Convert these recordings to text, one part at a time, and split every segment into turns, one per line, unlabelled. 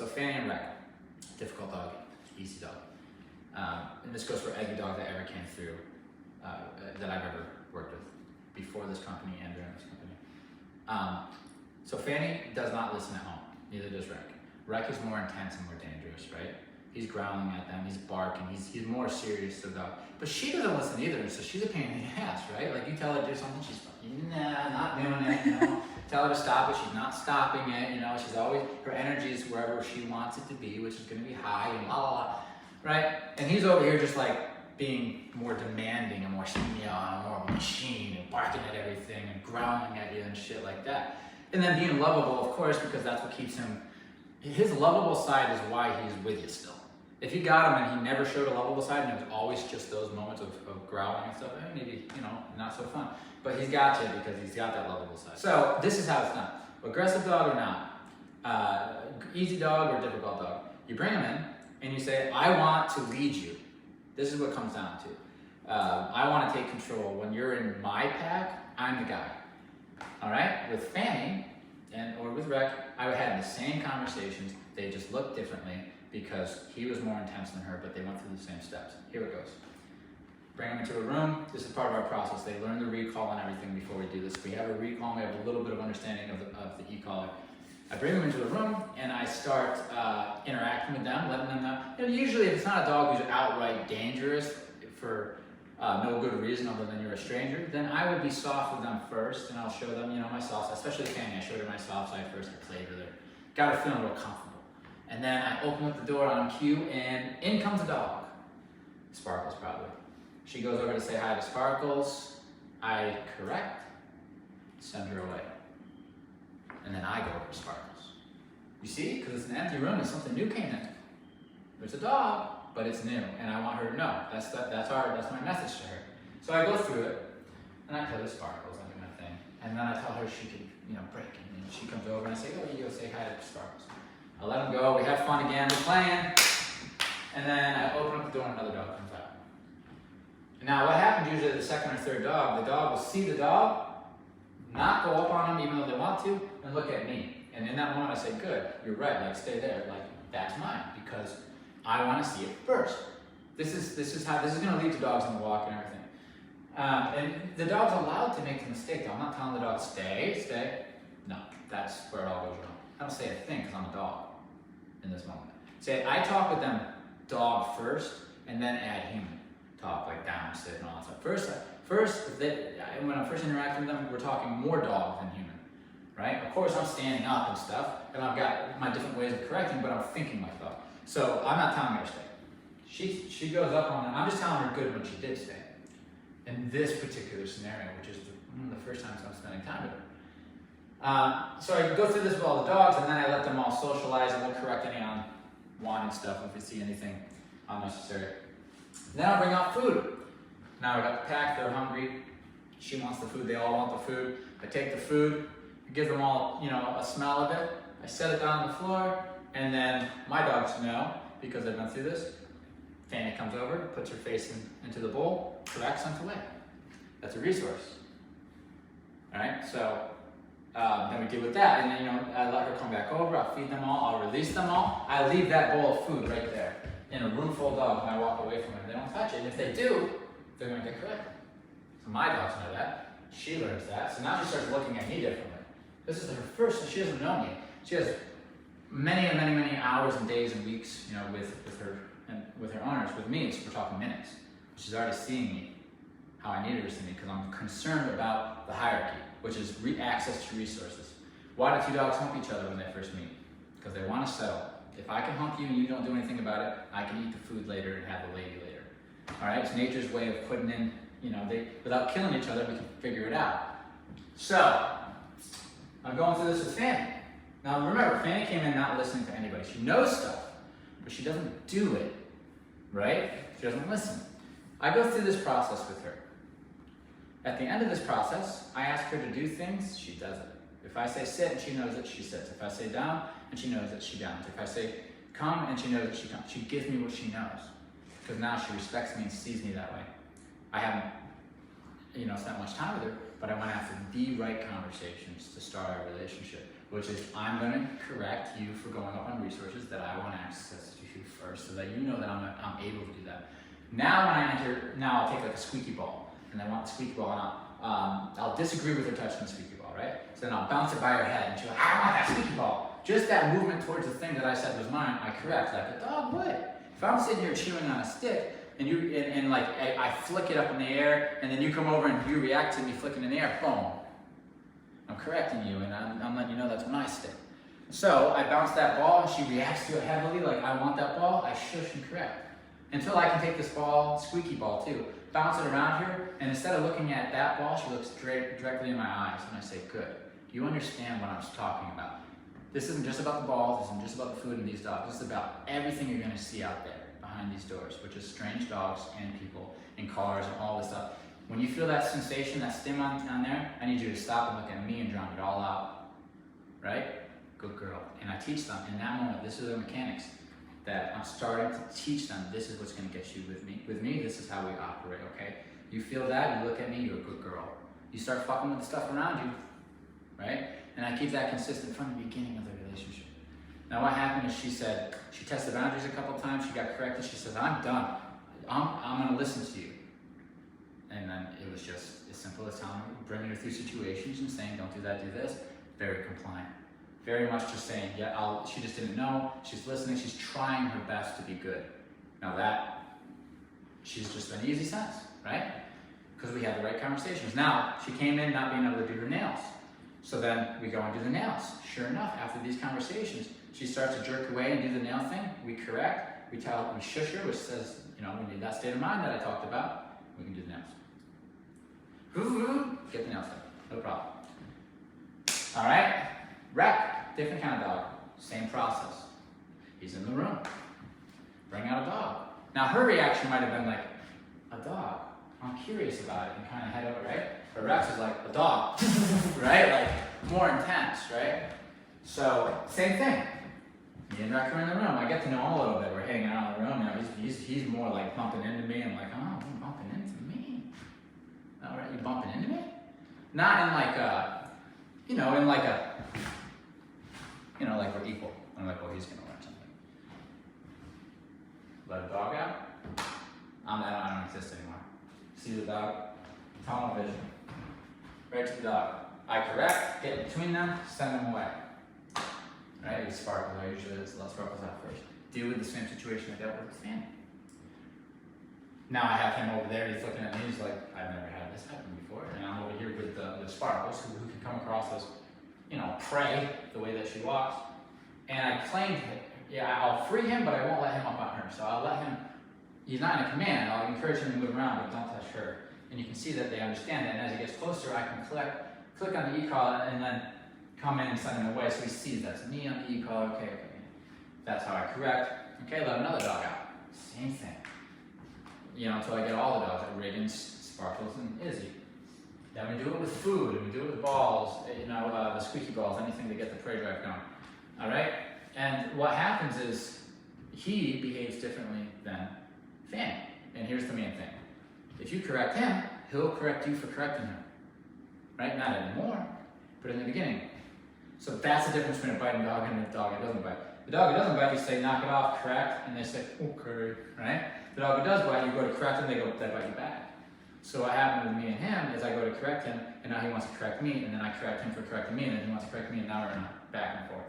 So Fanny and Rec, difficult dog, easy dog. And this goes for every dog that ever came through that I've ever worked with, before this company and during this company. So Fanny does not listen at home, neither does Rec. Rec is more intense and more dangerous, right? He's growling at them, he's barking, he's more serious to the dog. But she doesn't listen either, so she's a pain in the ass, right? Like you tell her to do something, she's fucking, nah, not doing it, you know? Tell her to stop it, she's not stopping it, you know? She's always, her energy is wherever she wants it to be, which is gonna be high and blah, blah, blah, right? And he's over here just like being more demanding and more, you know, more of a machine and barking at everything and growling at you and shit like that. And then being lovable, of course, because that's what keeps him, his lovable side is why he's with you still. If you got him and he never showed a lovable side and it was always just those moments of growling and stuff, maybe, you know, not so fun. But he's got you because he's got that lovable side. So this is how it's done. Aggressive dog or not, easy dog or difficult dog. You bring him in and you say, I want to lead you. This is what it comes down to. I want to take control. When you're in my pack, I'm the guy. All right? With Fanny or with Rec, I had the same conversations. They just looked differently because he was more intense than her, but they went through the same steps. Here it goes. Bring them into a room. This is part of our process. They learn the recall and everything before we do this. We have a recall and we have a little bit of understanding of the e-collar. I bring them into the room and I start interacting with them, letting them know. You know, usually if it's not a dog who's outright dangerous for no good reason other than you're a stranger, then I would be soft with them first and I'll show them, you know, my soft side, especially Fanny. I showed her my soft side first. I played with her. Got her feeling real comfortable. And then I open up the door on cue and in comes the dog. Sparkles probably. She goes over to say hi to Sparkles. I correct, send her away. And then I go over to Sparkles. You see, because it's an empty room and something new came in. There's a dog, but it's new, and I want her to know. That's my message to her. So I go through it, and I tell her Sparkles, I do my thing. And then I tell her she could, you know, break. And she comes over and I say, oh, you go say hi to Sparkles. I let them go, we have fun again, we're playing. And then I open up the door and another dog comes out. Now what happens usually the second or third dog, the dog will see the dog, not go up on them even though they want to, and look at me. And in that moment I say, good, you're right, like stay there, like that's mine, because I want to see it first. This is gonna lead to dogs in the walk and everything. And the dog's allowed to make the mistake though. I'm not telling the dog, stay. No, that's where it all goes wrong. I don't say a thing because I'm a dog in this moment. Say, I talk with them dog first and then add human talk, like down, sit, and all that stuff. When I'm first interacting with them, we're talking more dog than human, right? Of course, I'm standing up and stuff, and I've got my different ways of correcting, but I'm thinking like dog. So I'm not telling her to stay. She goes up on them. I'm just telling her good when she did stay. In this particular scenario, which is one of the first times I'm spending time with her. So I go through this with all the dogs, and then I let them all socialize, and we'll correct any on wanting stuff if we see anything unnecessary. Then I'll bring out food. Now I got the pack, they're hungry. She wants the food, they all want the food. I take the food, I give them all, you know, a smell of it. I set it down on the floor, and then my dogs know, because I've been through this. Fanny comes over, puts her face into the bowl, corrects, sent away. That's a resource. All right, so then we deal with that, and then, you know, I let her come back over, I'll feed them all, I'll release them all. I leave that bowl of food right there in a room full of dogs, and I walk away from it. They don't touch it, and if they do, they're gonna get corrected. So my dogs know that, she learns that, so now she starts looking at me differently. This is her first, she doesn't know me. She has many hours and days and weeks, you know, with her owners. With me, we're talking minutes. She's already seeing me, how I need her to see me, because I'm concerned about the hierarchy, which is access to resources. Why do two dogs hump each other when they first meet? Because they want to settle. If I can hump you and you don't do anything about it, I can eat the food later and have the lady later. All right, it's nature's way of putting in, you know, without killing each other, we can figure it out. So, I'm going through this with Fanny. Now remember, Fanny came in not listening to anybody. She knows stuff, but she doesn't do it, right? She doesn't listen. I go through this process with her. At the end of this process, I ask her to do things, she does it. If I say sit and she knows it, she sits. If I say down and she knows it, she downs. If I say come and she knows it, she comes. She gives me what she knows. Because now she respects me and sees me that way. I haven't, you know, spent much time with her, but I went after the right conversations to start our relationship, which is I'm gonna correct you for going up on resources that first, so that you know that I'm able to do that. Now when I enter, now I'll take like a squeaky ball, and I want the squeaky ball, and I'll disagree with her touching the squeaky ball, right? So then I'll bounce it by her head, and she'll like, I want that squeaky ball. Just that movement towards the thing that I said was mine, I correct, like a dog would. If I'm sitting here chewing on a stick, and I flick it up in the air, and then you come over and you react to me flicking in the air, boom. I'm correcting you, and I'm letting you know that's my stick. So I bounce that ball, and she reacts to it heavily, like I want that ball, I shush and correct. Until I can take this ball, squeaky ball too, bounce it around her, and instead of looking at that ball, she looks directly in my eyes, and I say, good, you understand what I'm talking about. This isn't just about the ball, this isn't just about the food and these dogs, this is about everything you're gonna see out there behind these doors, which is strange dogs and people and cars and all this stuff. When you feel that sensation, that stim on there, I need you to stop and look at me and drown it all out, right? Good girl. And I teach them in that moment, this is the mechanics that I'm starting to teach them. This is what's gonna get you with me. With me, this is how we operate, okay? You feel that, you look at me, you're a good girl. You start fucking with the stuff around you, right? And I keep that consistent from the beginning of the relationship. Now what happened is she said, she tested boundaries a couple times, she got corrected, she said, I'm done. I'm gonna listen to you. And then it was just as simple as telling her, bringing her through situations and saying, don't do that, do this. Very compliant. Very much just saying, yeah, she just didn't know, she's listening, she's trying her best to be good. Now that, she's just an easy sense, right? Because we had the right conversations. Now, she came in not being able to do her nails. So then we go and do the nails. Sure enough, after these conversations, she starts to jerk away and do the nail thing. We correct, we shush her, which says, you know, we need that state of mind that I talked about. We can do the nails. Get the nails done, no problem. All right, Rec, different kind of dog, same process. He's in the room, bring out a dog. Now her reaction might have been like, a dog, I'm curious about it, and kind of head over, right? But Rex is like, a dog, right? Like, more intense, right? So, same thing. Me and Rex are in the room. I get to know him a little bit. We're hanging out in the room. You know, he's more like bumping into me. I'm like, oh, you're bumping into me. All right, you bumping into me? Not in like a, you know, in like a, you know, like we're equal. I'm like, well, he's gonna learn something. Let a dog out. I don't exist anymore. See the dog? Tunnel vision. Right to the dog. I correct, get between them, send them away. Right? With sparkles, I usually let sparkles out first. Deal with the same situation I dealt with Fanny. Now I have him over there, he's looking at me, he's like, I've never had this happen before. And I'm over here with the sparkles, who can come across as, you know, prey, the way that she walks. And I claimed him. Yeah, I'll free him, but I won't let him up on her. So I'll let him, he's not in a command, I'll encourage him to move around, but don't touch her. And you can see that they understand that. And as he gets closer, I can click on the e-collar and then come in and send him away so he sees that's me on the e-collar. Okay. That's how I correct. Okay, let another dog out. Same thing. You know, until I get all the dogs, like Reagan's, Sparkles, and Izzy. Then we do it with food, and we do it with balls, you know, the squeaky balls, anything to get the prey drive going. All right? And what happens is he behaves differently than Fanny. And here's the main thing. If you correct him, he'll correct you for correcting him. Right? Not anymore, but in the beginning. So that's the difference between a biting dog and a dog that doesn't bite. The dog that doesn't bite, you say, knock it off, correct, and they say, okay, right? The dog that does bite, you go to correct him, they bite you back. So what happened with me and him is I go to correct him, and now he wants to correct me, and then I correct him for correcting me, and then he wants to correct me, and now we're in a back and forth.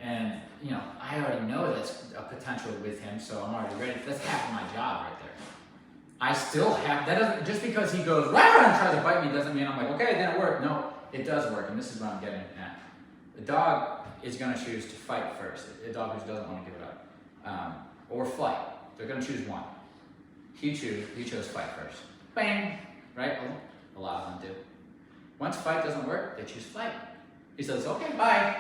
And, you know, I already know that's a potential with him, so I'm already ready. That's half of my job right there. I still have, that doesn't, just because he goes, wow, and tries to bite me doesn't mean I'm like, okay, it didn't work. No, it does work, and this is what I'm getting at. The dog is going to choose to fight first. A dog who doesn't want to give it up. Or flight. They're going to choose one. He chose fight first. Bang! Right? A lot of them do. Once fight doesn't work, they choose flight. He says, okay, bye.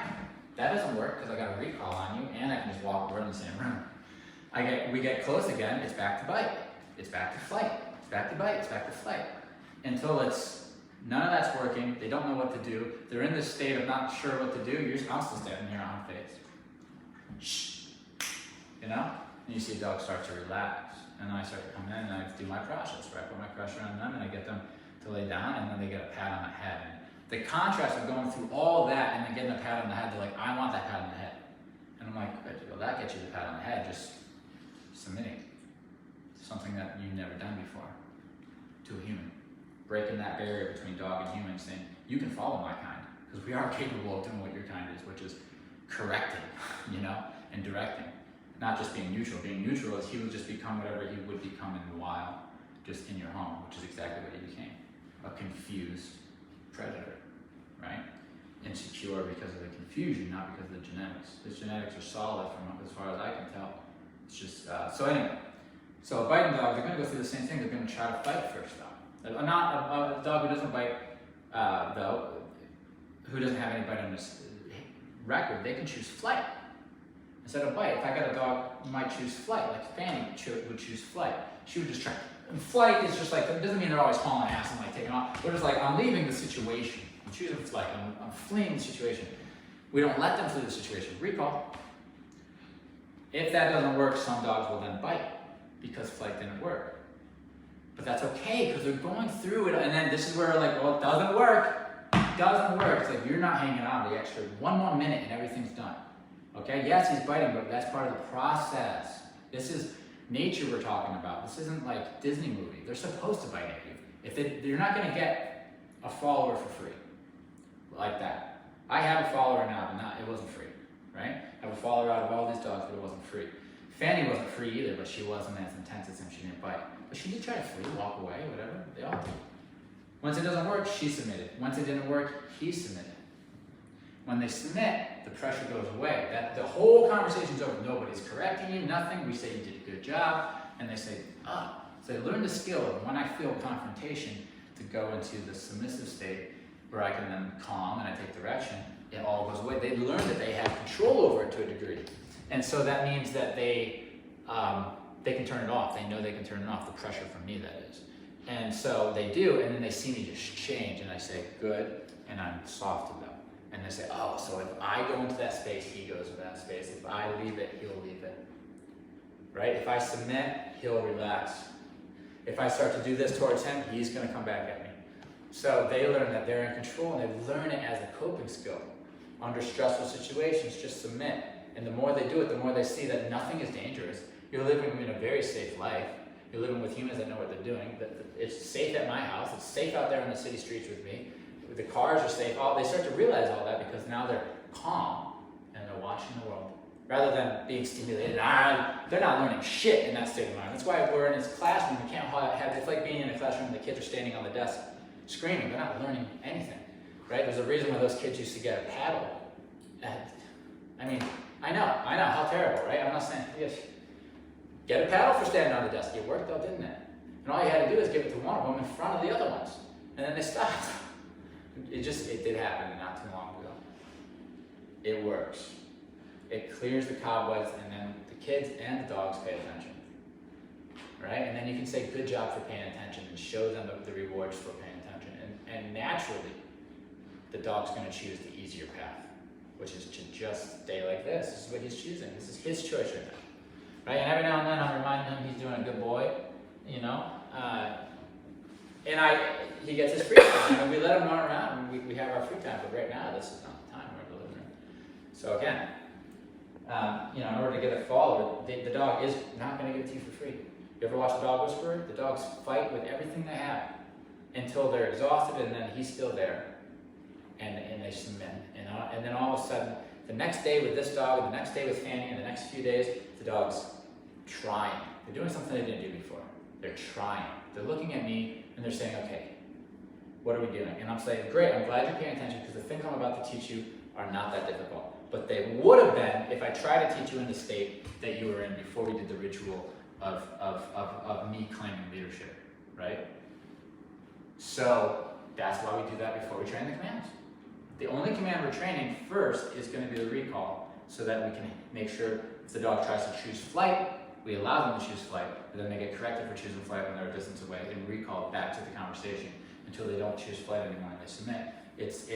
That doesn't work because I got a recall on you, and I can just walk, we're in the same room. We get close again, it's back to bite. It's back to flight. It's back to bite. It's back to flight. Until none of that's working. They don't know what to do. They're in this state of not sure what to do. I'm still standing here on face. Shh. You know? And you see a dog start to relax. And then I start to come in and I do my process, where I put my pressure on them and I get them to lay down and then they get a pat on the head. And the contrast of going through all that and then getting a pat on the head, they're like, I want that pat on the head. And I'm like, well, not get you the pat on the head, just submitting to something that you've never done before, to a human. Breaking that barrier between dog and human, saying, you can follow my kind, because we are capable of doing what your kind is, which is correcting, and directing. Not just being neutral. Being neutral is he will just become whatever he would become in the wild, just in your home, which is exactly what he became. A confused predator, right? Insecure because of the confusion, not because of the genetics. His genetics are solid from as far as I can tell. It's just, so anyway. So a biting dog, they're gonna go through the same thing. They're gonna try to fight first though. Not a dog who doesn't bite, though, who doesn't have any bite on his record, they can choose flight instead of bite. If I got a dog who might choose flight, like Fanny would choose flight, she would just try. And flight is just like, it doesn't mean they're always hauling ass and like taking off. They're just like, I'm leaving the situation. I'm choosing flight. I'm fleeing the situation. We don't let them flee the situation. Recall. If that doesn't work, some dogs will then bite because flight didn't work. But that's okay, because they're going through it, and then this is where like, well, it doesn't work. It doesn't work. It's like you're not hanging on the extra 1 more minute and everything's done. Okay, yes, he's biting, but that's part of the process. This is nature we're talking about. This isn't like Disney movie. They're supposed to bite at you. You're not gonna get a follower for free, like that. I have a follower now, but it wasn't free, right? I have a follower out of all these dogs, but it wasn't free. Fanny wasn't free either, but she wasn't as intense as him. She didn't bite. But she did try to flee, walk away, whatever. They all do. Once it doesn't work, she submitted. Once it didn't work, he submitted. When they submit, the pressure goes away. The whole conversation's over. Nobody's correcting you, nothing. We say you did a good job. And they say, So they learn the skill of when I feel confrontation to go into the submissive state where I can then calm and I take direction. It all goes away. They learn that they have control over it to a degree. And so that means that they can turn it off. They know they can turn it off, the pressure from me, that is. And so they do, and then they see me just change, and I say, good, and I'm soft to them. And they say, oh, so if I go into that space, he goes into that space. If I leave it, he'll leave it. Right? If I submit, he'll relax. If I start to do this towards him, he's going to come back at me. So they learn that they're in control, and they learn it as a coping skill. Under stressful situations, just submit. And the more they do it, the more they see that nothing is dangerous. You're living in a very safe life. You're living with humans that know what they're doing. It's safe at my house. It's safe out there on the city streets with me. The cars are safe. They start to realize all that because now they're calm and they're watching the world. Rather than being stimulated. They're not learning shit in that state of mind. That's why we're in this classroom. We can't have, it's like being in a classroom and the kids are standing on the desk screaming. They're not learning anything. Right? There's a reason why those kids used to get a paddle. I know, how terrible, right? I'm not saying, yes. Get a paddle for standing on the desk. It worked though, didn't it? And all you had to do is give it to one of them in front of the other ones. And then they stopped. It did happen not too long ago. It works. It clears the cobwebs, and then the kids and the dogs pay attention. Right? And then you can say good job for paying attention and show them the rewards for paying attention. And naturally, the dog's going to choose the easier path, which is to just stay like this. This is what he's choosing. This is his choice right now. Right? And every now and then I'm reminding him he's doing a good boy, he gets his free time. And we let him run around and we have our free time, but right now this is not the time we're delivering. So again, in order to get a follower, the dog is not going to give it to you for free. You ever watch a dog whisperer? The dogs fight with everything they have until they're exhausted, and then he's still there. And they submit. And then all of a sudden, the next day with this dog, the next day with Fanny, and the next few days, the dog's trying. They're doing something they didn't do before. They're trying. They're looking at me and they're saying, okay, what are we doing? And I'm saying, great, I'm glad you're paying attention because the things I'm about to teach you are not that difficult. But they would have been if I tried to teach you in the state that you were in before we did the ritual of me claiming leadership, right? So that's why we do that before we train the commands. The only command we're training first is going to be the recall so that we can make sure if the dog tries to choose flight, we allow them to choose flight, but then they get corrected for choosing flight when they're a distance away and recall back to the conversation until they don't choose flight anymore and they submit. It's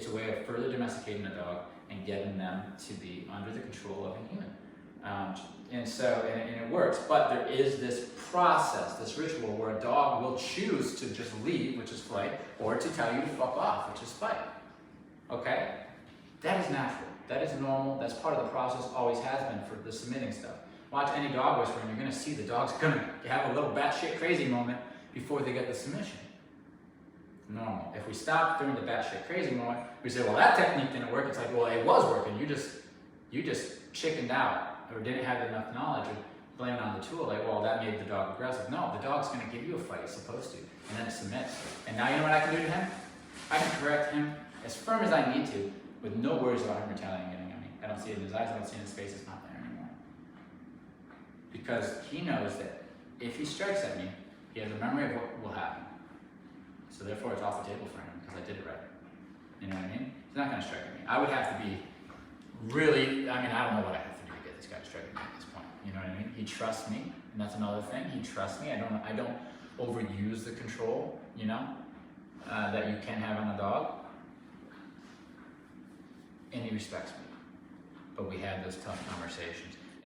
a way of further domesticating a dog and getting them to be under the control of a human. And it works, but there is this process, this ritual where a dog will choose to just leave, which is flight, or to tell you to fuck off, which is fight. Okay? That is natural. That is normal. That's part of the process, always has been for the submitting stuff. Watch any dog whisperer and you're gonna see the dog's gonna have a little batshit crazy moment before they get the submission. Normal. If we stop during the batshit crazy moment, we say, well, that technique didn't work. It's like, well, it was working. You just chickened out or didn't have enough knowledge or blame it on the tool. Like, well, that made the dog aggressive. No, the dog's gonna give you a fight. It's supposed to, and then it submits. And now you know what I can do to him? I can correct him as firm as I need to, with no worries about him retaliating at me. I don't see it in his eyes. I don't see it in his face. It's not there anymore. Because he knows that if he strikes at me, he has a memory of what will happen. So therefore, it's off the table for him because I did it right. You know what I mean? He's not going to strike at me. I would have to be really, I don't know what I have to do to get this guy to strike at me at this point. You know what I mean? He trusts me, and that's another thing. He trusts me. I don't overuse the control, that you can have on a dog. And he respects me. But we had those tough conversations.